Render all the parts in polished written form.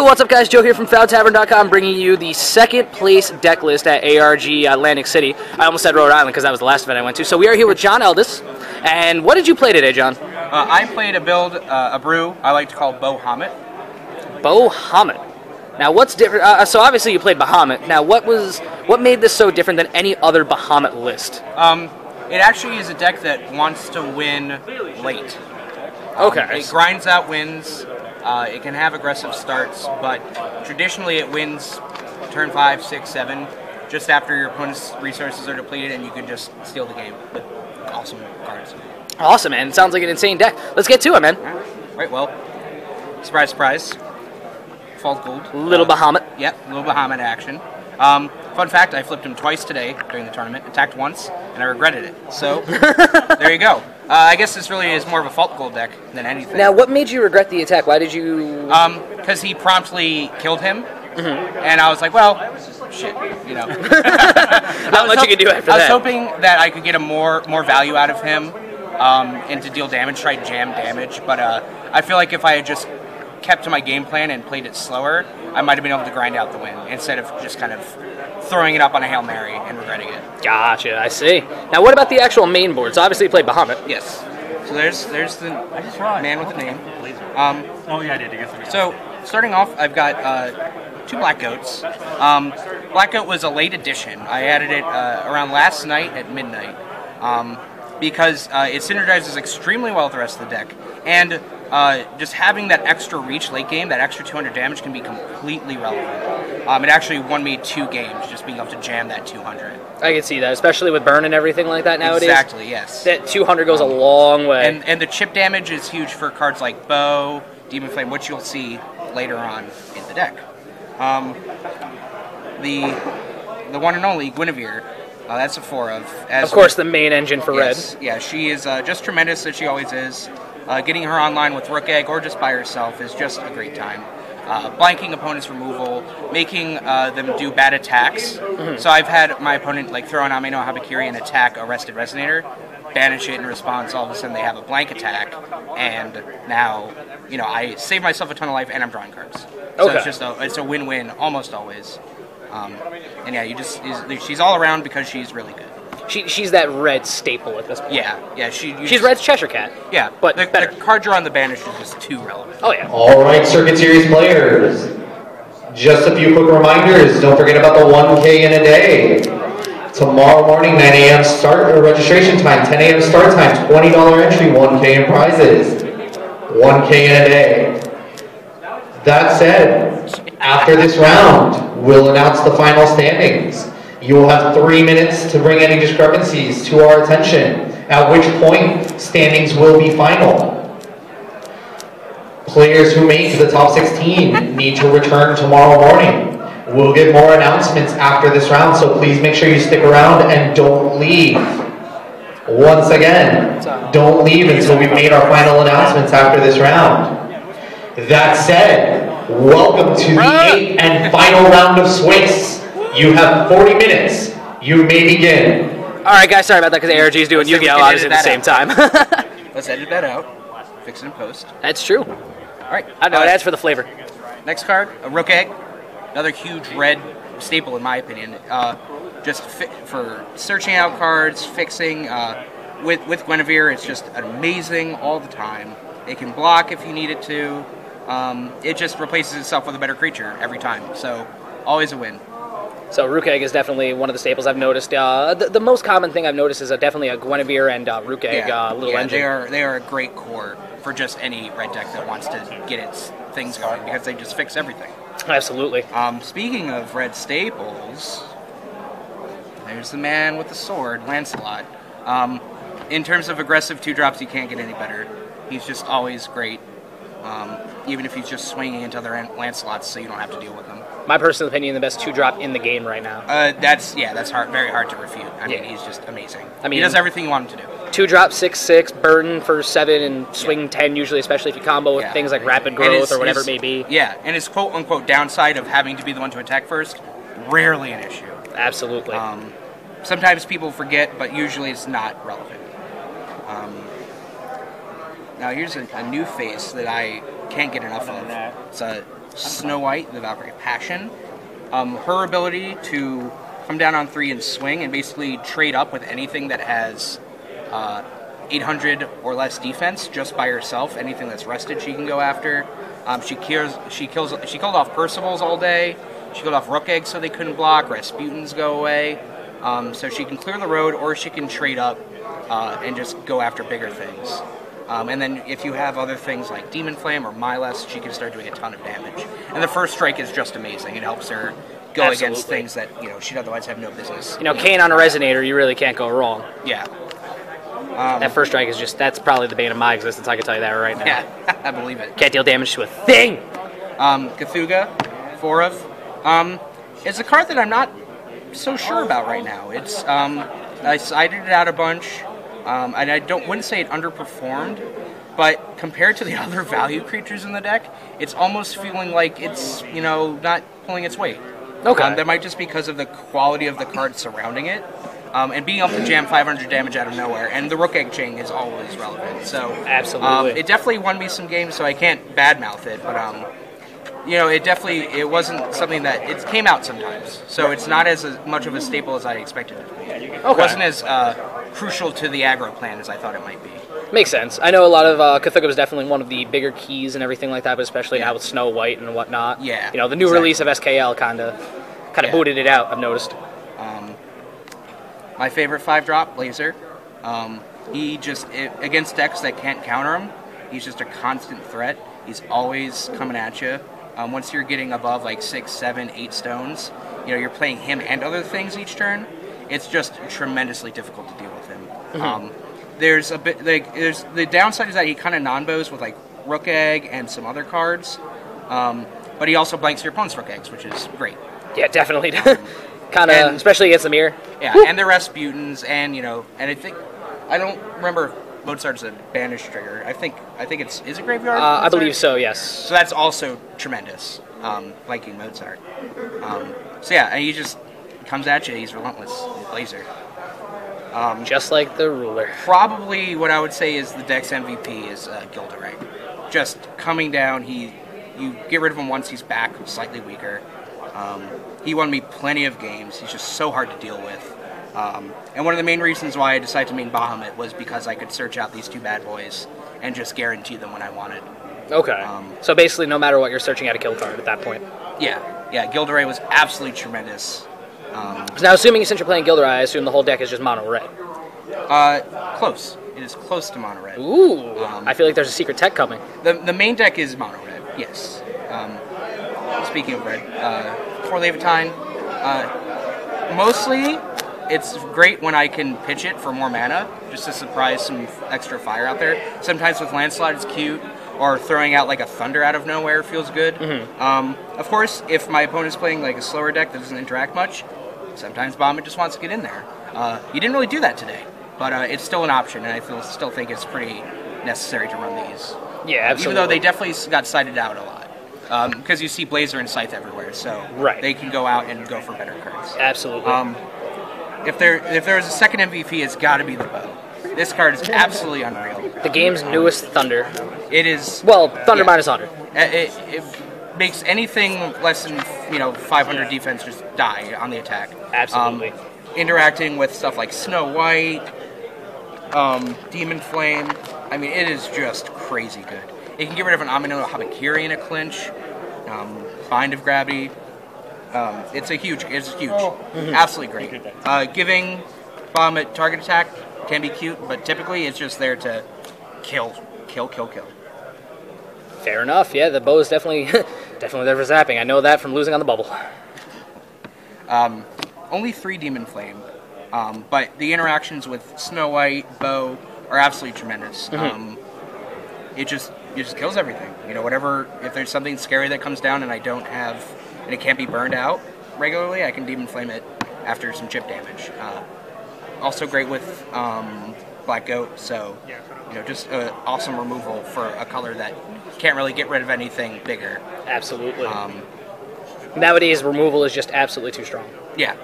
what's up guys? Joe here from Tavern.com bringing you the second place deck list at ARG Atlantic City. I almost said Rhode Island because that was the last event I went to. So we are here with John Eldis. And what did you play today, John? I played a build, a brew I like to call BowHamut. BowHamut. Now what's different? So obviously you played BowHamut. Now what made this so different than any other BowHamut list? It actually is a deck that wants to win late. Okay. It grinds out wins. It can have aggressive starts, but traditionally it wins turn 5, 6, 7, just after your opponent's resources are depleted, and you can just steal the game with awesome cards. Awesome, man. Sounds like an insane deck. Let's get to it, man. Right, well, surprise, surprise. False gold. Little BowHamut. Yep, little BowHamut action. Fun fact, I flipped him twice today during the tournament, attacked once, and I regretted it. So, there you go. I guess this really is more of a fault gold deck than anything. Now, what made you regret the attack? Why did you... Because he promptly killed him, and I was like, well, shit, you know. Not much you can do after that. I was hoping that I could get a more value out of him, and to deal damage, try to jam damage, but I feel like if I had just kept to my game plan and played it slower, I might have been able to grind out the win, instead of just kind of throwing it up on a Hail Mary and regretting it. Gotcha, I see. Now what about the actual main board? So obviously you played BowHamut. Yes. So there's the man with the name. Oh yeah, I did. So starting off, I've got 2 Black Goats. Black Goat was a late addition. I added it around last night at midnight because it synergizes extremely well with the rest of the deck. And just having that extra reach late game, that extra 200 damage can be completely relevant. It actually won me 2 games, just being able to jam that 200. I can see that, especially with burn and everything like that nowadays. Exactly, yes. That 200 goes a long way. And the chip damage is huge for cards like Bow, Demonflame, which you'll see later on in the deck. The one and only Guinevere, that's a 4 of course, the main engine for red. Yeah, she is just tremendous, as she always is. Getting her online with Rukh Egg or just by herself is just a great time. Blanking opponents' removal, making them do bad attacks. So I've had my opponent throw an Ameno Habakiri and attack a Rested Resonator, banish it in response, all of a sudden they have a blank attack, and now, I save myself a ton of life and I'm drawing cards. So it's a win-win almost always. And yeah, she's all around because she's really good. She's that red staple at this point. Yeah, she's Red's Cheshire Cat. Yeah, but the card draw on the banish is just too relevant. Oh yeah. All right, Circuit Series players. Just a few quick reminders. Don't forget about the 1K in a day. Tomorrow morning, 9 a.m. start or registration time, 10 a.m. start time, $20 entry, 1K in prizes. 1K in a day. That said, after this round, we'll announce the final standings. You will have 3 minutes to bring any discrepancies to our attention, at which point standings will be final. Players who make the top 16 need to return tomorrow morning. We'll get more announcements after this round, so please make sure you stick around and don't leave. Once again, don't leave until we've made our final announcements after this round. That said, welcome to the 8th and final round of Swiss. You have 40 minutes. You may begin. Alright guys, sorry about that because ARG is doing Yu-Gi-Oh! Obviously at the same time. Let's edit that out. Fix it in post. That's true. Alright. I know, it adds for the flavor. Next card, a Rukh Egg. Another huge red staple in my opinion. Just for searching out cards, fixing. With Guinevere, it's just amazing all the time. It can block if you need it to. It just replaces itself with a better creature every time. So, always a win. So Rukh Egg is definitely one of the staples I've noticed. The most common thing I've noticed is definitely a Guinevere and Rukh Egg little engine. They are a great core for just any red deck that wants to get its things going because they just fix everything. Absolutely. Speaking of red staples, there's the man with the sword, Lancelot. In terms of aggressive 2-drops, you can't get any better. He's just always great. Even if he's just swinging into other Lancelots so you don't have to deal with them. My personal opinion, the best 2-drop in the game right now. That's hard, very hard to refute. I mean, he's just amazing. He does everything you want him to do. 2-drop, 6/6, burden for 7, and swing 10 usually, especially if you combo with things like rapid growth or whatever it may be. Yeah, and his quote-unquote downside of having to be the one to attack first, rarely an issue. Absolutely. Sometimes people forget, but usually it's not relevant. Now here's a new face that I can't get enough of. It's a Snow White, the Valkyrie of Passion. Her ability to come down on 3 and swing and basically trade up with anything that has 800 or less defense just by herself. Anything that's rested, she can go after. She killed off Percival's all day. She killed off Rukh Egg so they couldn't block. Rasputin's go away. So she can clear the road, or she can trade up and just go after bigger things. And then if you have other things like Demonflame or Milest, she can start doing a ton of damage. And the first strike is just amazing. It helps her go against things that she'd otherwise have no business. Kane on a Resonator, you really can't go wrong. Yeah. That first strike is that's probably the bane of my existence, I can tell you that right now. Yeah, I believe it. Can't deal damage to a thing! Cthuga, 4 of. It's a card that I'm not so sure about right now. It's I sided it out a bunch, and I wouldn't say it underperformed, but compared to the other value creatures in the deck, it's almost feeling like it's not pulling its weight. Okay. That might just be because of the quality of the cards surrounding it, and being able to jam 500 damage out of nowhere. And the Rukh Egg chain is always relevant. So absolutely, it definitely won me some games, so I can't badmouth it, but it wasn't something that it came out sometimes, so it's not as much of a staple as I expected it to be. Okay. It wasn't as crucial to the aggro plan as I thought it might be. Makes sense. I know a lot of Cthuga was definitely one of the bigger keys and everything like that, but especially now with Snow White and whatnot. Yeah. The new release of SKL kind of booted it out, I've noticed. My favorite 5-drop, Laser. He against decks that can't counter him, he's just a constant threat. He's always coming at you. Once you're getting above like 6, 7, 8 stones, you're playing him and other things each turn. It's just tremendously difficult to deal with him. Mm-hmm. There's the downside is that he kind of non-bows with like Rukh Egg and some other cards, but he also blanks your opponent's Rukh Eggs, which is great. Yeah, definitely. Kind of, especially against the mirror. Yeah, Woo! And the Rasputins, and I don't remember if Mozart's a banish trigger. I think is it Graveyard? I believe so, yes. So that's also tremendous, liking Mozart. So yeah, and he just comes at you. He's relentless. Laser. Just like the ruler. Probably what I would say is the deck's MVP is Gilles. Just coming down, you get rid of him once he's back, slightly weaker. He won me plenty of games. He's just so hard to deal with. And one of the main reasons why I decided to main BowHamut was because I could search out these 2 bad boys and just guarantee them when I wanted. Okay. So basically, no matter what, you're searching out a kill card at that point. Yeah. Gilles was absolutely tremendous. Now, assuming since you're playing Gilles, I assume the whole deck is just mono red. Close. It is close to mono red. Ooh. I feel like there's a secret tech coming. The main deck is mono red. Yes. Speaking of red, for Laevteinn, mostly it's great when I can pitch it for more mana, just to surprise some extra fire out there. Sometimes with Lancelot it's cute, or throwing out like a Thunder out of nowhere feels good. Mm-hmm. Of course, if my opponent's playing like a slower deck that doesn't interact much, sometimes BowHamut just wants to get in there. You didn't really do that today, but it's still an option, and I still think it's pretty necessary to run these. Yeah, absolutely. Even though they definitely got sided out a lot. Because you see Blazer and Scythe everywhere, so they can go out and go for better cards. Absolutely. If there's a second MVP, it's got to be the Bow. This card is absolutely unreal. The game's newest Thunder. It is. Well, Thunder minus 100. It makes anything less than 500 defense just die on the attack. Absolutely. Interacting with stuff like Snow White, Demonflame. I mean, it is just crazy good. It can get rid of an Amino Habakiri in a clinch, Bind of Gravity. It's huge. Absolutely great. Giving BowHamut target attack can be cute, but typically it's just there to kill. Fair enough. Yeah, the bow is definitely there for zapping. I know that from losing on the bubble. Only 3 Demonflame, but the interactions with Snow White, Bow are absolutely tremendous. Mm-hmm. It just kills everything. Whatever. If there's something scary that comes down and I don't have, and it can't be burned out regularly, I can Demonflame it after some chip damage. Also great with Black Goat. So just awesome removal for a color that can't really get rid of anything bigger. Absolutely. Nowadays, removal is just absolutely too strong. Yeah.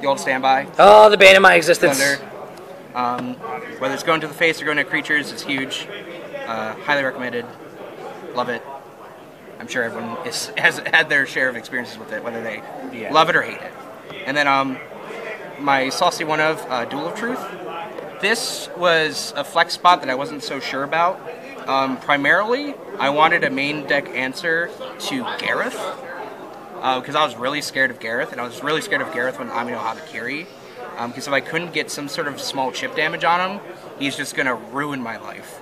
The old standby. Oh, the bane of my existence. Thunder. Whether it's going to the face or going to creatures, it's huge. Highly recommended. Love it. I'm sure everyone has had their share of experiences with it, whether they love it or hate it. And then my saucy one of Duel of Truth. This was a flex spot that I wasn't so sure about. Primarily, I wanted a main deck answer to Gareth, because I was really scared of Gareth, and I was really scared of Gareth when Amino Habakiri, because if I couldn't get some sort of small chip damage on him, he's just going to ruin my life.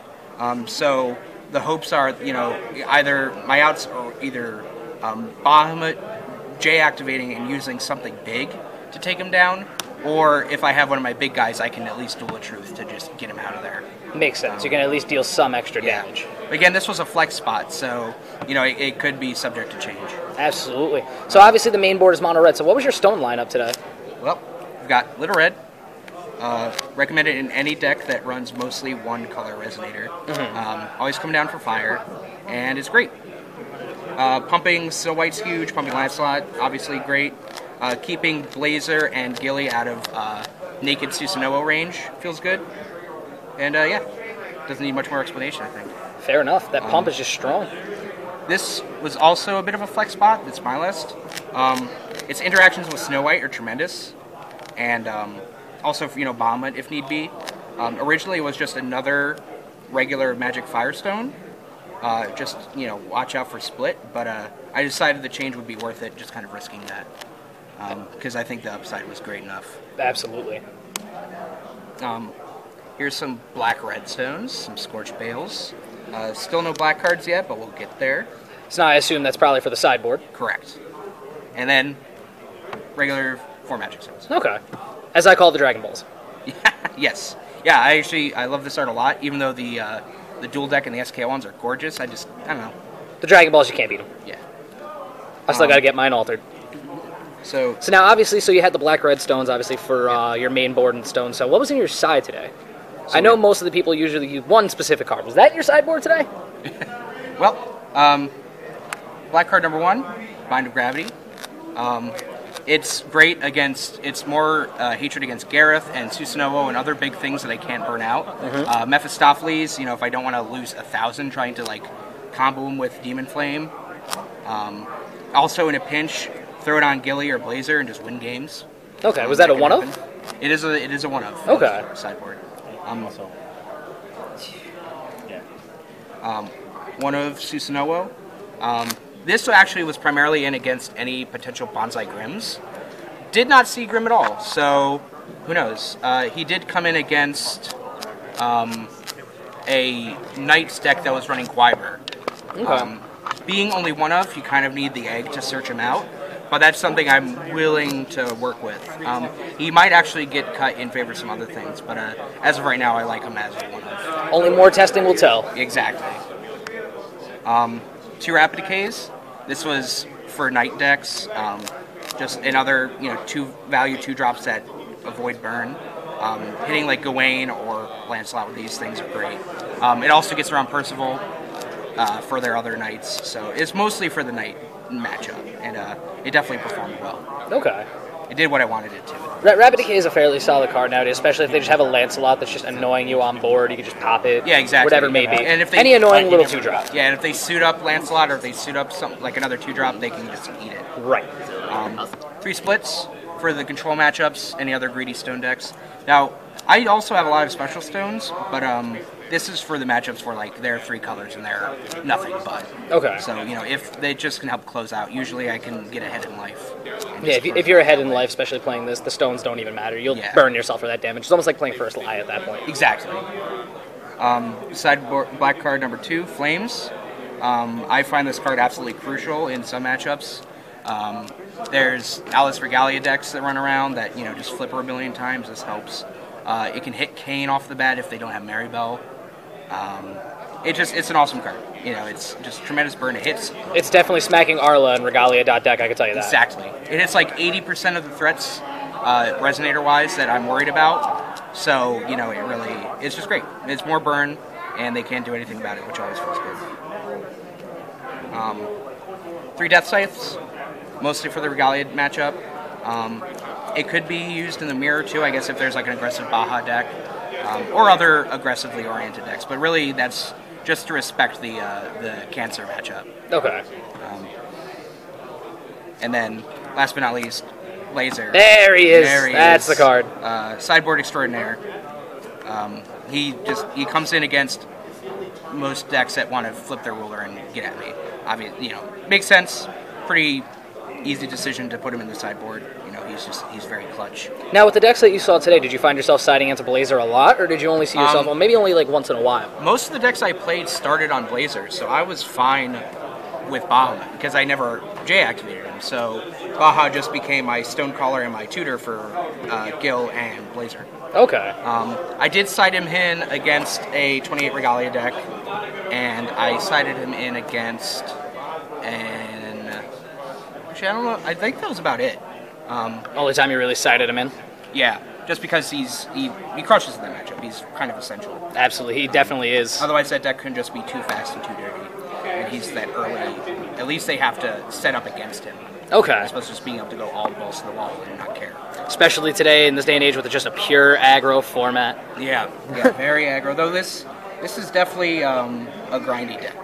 So the hopes are, either my outs are either BowHamut, J-activating and using something big to take him down, or if I have one of my big guys, I can at least Duel of Truth to just get him out of there. Makes sense. You can at least deal some extra damage. Again, this was a flex spot, so it could be subject to change. Absolutely. So obviously the main board is mono red. So what was your stone lineup today? Well, we've got Little Red. Recommended in any deck that runs mostly one color resonator. Always come down for fire, and it's great. Pumping Snow White's huge. Pumping Lancelot, obviously great. Keeping Blazer and Gilles out of naked Susanowo range feels good. And doesn't need much more explanation, I think. Fair enough. That pump is just strong. This was also a bit of a flex spot. It's Milest. Its interactions with Snow White are tremendous, and also BowHamut if need be. Originally, it was just another regular Magic Firestone. Just watch out for split. But I decided the change would be worth it, just kind of risking that, because I think the upside was great enough. Absolutely. Here's some black-red stones, some Scorched Bales. Still no black cards yet, but we'll get there. So now I assume that's probably for the sideboard. Correct. And then regular 4 magic stones. Okay. As I call the Dragon Balls. Yes. Yeah, I love this art a lot, even though the dual deck and the SK ones are gorgeous. I don't know. The Dragon Balls, you can't beat them. Yeah. I still got to get mine altered. So now, obviously, you had the black-red stones, obviously, for your main board and stone. So what was in your side today? I know most of the people usually use one specific card. Was that your sideboard today? Well, black card number 1, Bind of Gravity. It's great against, it's more hatred against Gareth and Susanowo and other big things that I can't burn out. Mephistopheles, if I don't want to lose 1,000 trying to combo him with Demonflame. Also in a pinch, throw it on Gilles or Blazer and just win games. Okay, was that a one-of? It is a one-of. Okay. Sideboard. One of Susanowo. This actually was primarily in against any potential Bonsai Grims. Did not see Grim at all, so who knows? He did come in against a Knights deck that was running Guinevere. Okay. Being only one of, you kind of need the egg to search him out, but that's something I'm willing to work with. He might actually get cut in favor of some other things, but as of right now, I like him as a one of. Only more testing will tell. Exactly. 2 Rapid Decays. This was for Knight decks. Just another 2-value 2-drops that avoid burn. Hitting like Gawain or Lancelot with these things are great. It also gets around Percival for their other knights, so it's mostly for the Knight matchup, and it definitely performed well. Okay. It did what I wanted it to. Rapid Decay is a fairly solid card nowadays, especially if they just have a Lancelot that's just annoying you on board. You can just pop it. Yeah, exactly. Whatever it may be. And if they, any annoying little 2-drop. Yeah, and if they suit up Lancelot or if they suit up something like another 2-drop, they can just eat it. Right. 3 splits for the control matchups, any other greedy stone decks. Now, I also have a lot of special stones, but this is for the matchups where there are 3 colors and they're nothing but. Okay. So, if they just can help close out, usually I can get ahead in life. Yeah, if you're ahead in life, especially playing this, the stones don't even matter. You'll burn yourself for that damage. It's almost like playing First Lie at that point. Exactly. Sideboard black card number 2, Flames. I find this card absolutely crucial in some matchups. There's Alice Regalia decks that run around that just flip her a million times. This helps. It can hit Kane off the bat if they don't have Maribel. It's an awesome card. It's just tremendous burn. It hits. It's definitely smacking Arla and Regalia.deck, I can tell you that. Exactly. It hits 80% of the threats, resonator-wise, that I'm worried about. So, it's just great. It's more burn, and they can't do anything about it, which always feels good. 3 Deathscythes, mostly for the Regalia matchup. It could be used in the mirror, too, I guess, if there's an aggressive Baja deck. Or other aggressively oriented decks, but really that's just to respect the Cancer matchup. Okay. And then, last but not least, Laser. There he is. That's the card. Sideboard extraordinaire. He comes in against most decks that want to flip their ruler and get at me. Obviously, makes sense. Pretty easy decision to put him in the sideboard. He's very clutch. Now, with the decks that you saw today, did you find yourself siding against a Blazer a lot, or did you only see yourself, well, maybe only like once in a while? Most of the decks I played started on Blazers, so I was fine with BowHamut because I never J-activated him. So Baha just became my Stonecaller and my tutor for Gill and Blazer. Okay. I did side him in against a 28 Regalia deck, and I sided him in against actually, I don't know. I think that was about it. Only time you really sided him in? Yeah, just because he crushes in that matchup. He's kind of essential. Absolutely, he definitely is. Otherwise, that deck can just be too fast and too dirty. And he's that early. At least they have to set up against him. Okay. As opposed to just being able to go all balls to the wall and not care. Especially today in this day and age with just a pure aggro format. Yeah, very aggro. Though this is definitely a grindy deck.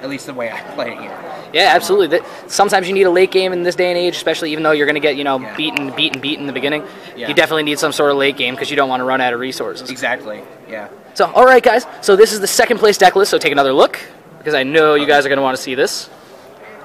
At least the way I play it here. Yeah, absolutely. Sometimes you need a late game in this day and age, especially even though you're going to get, beaten in the beginning. Yeah. You definitely need some sort of late game because you don't want to run out of resources. Exactly, yeah. So, all right, guys. So this is the second place deck list, so take another look because I know you guys are going to want to see this.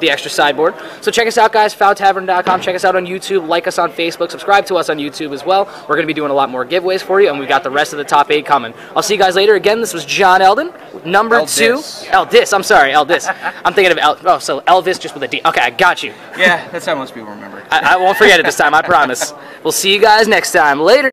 The extra sideboard. So check us out, guys, FoulTavern.com. Check us out on YouTube. Like us on Facebook. Subscribe to us on YouTube as well. We're going to be doing a lot more giveaways for you, and we've got the rest of the top 8 coming. I'll see you guys later. Again, this was John Eldon, number Eldis. 2. Eldis. I'm sorry, Eldis. I'm thinking of so Elvis just with a D. Okay, I got you. Yeah, that's how most people remember. I won't forget it this time, I promise. We'll see you guys next time. Later.